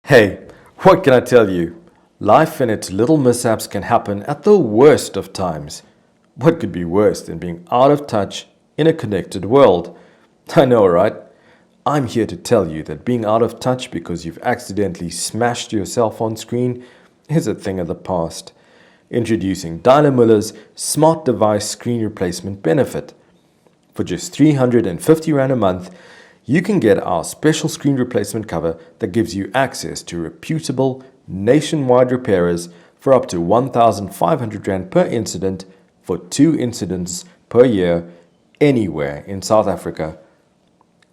Hey, what can I tell you? Life and its little mishaps can happen at the worst of times. What could be worse than being out of touch in a connected world? I know, right? I'm here to tell you that being out of touch because you've accidentally smashed your cell phone screen is a thing of the past. Introducing Dial-A-Mula's Smart Device Screen Replacement Benefit. For just 350 Rand a month, you can get our special screen replacement cover that gives you access to reputable, nationwide repairers for up to 1,500 Rand per incident for 2 incidents per year anywhere in South Africa.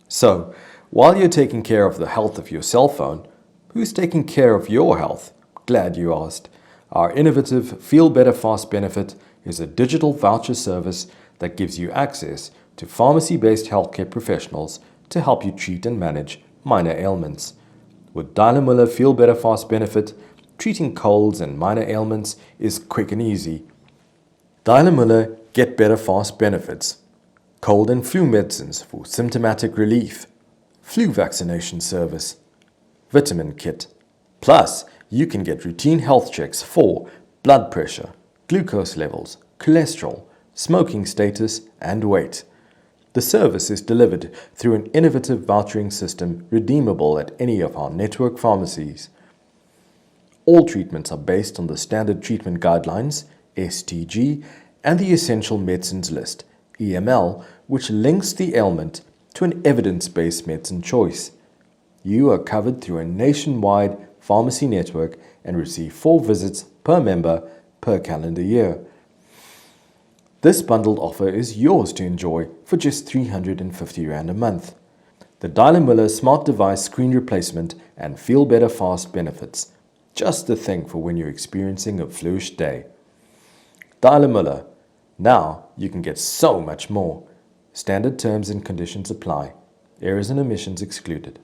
So, while you're taking care of the health of your cell phone, who's taking care of your health? Glad you asked. Our innovative FeelBetterFast benefit is a digital voucher service that gives you access to pharmacy-based healthcare professionals to help you treat and manage minor ailments. With Dial-A-Mula FeelBetterFast benefit, treating colds and minor ailments is quick and easy. Dial-A-Mula Get Better Fast benefits: cold and flu medicines for symptomatic relief, flu vaccination service, vitamin kit. Plus, you can get routine health checks for blood pressure, glucose levels, cholesterol, smoking status, and weight. The service is delivered through an innovative vouchering system redeemable at any of our network pharmacies. All treatments are based on the Standard Treatment Guidelines, STG, and the Essential Medicines List, EML, which links the ailment to an evidence-based medicine choice. You are covered through a nationwide pharmacy network and receive 4 visits per member per calendar year. This bundled offer is yours to enjoy for just 350 Rand a month. The Dial-A-Mula Smart Device Screen Replacement and FeelBetterFast benefits. Just the thing for when you're experiencing a fluish day. Dial-A-Mula. Now you can get so much more. Standard terms and conditions apply. Errors and omissions excluded.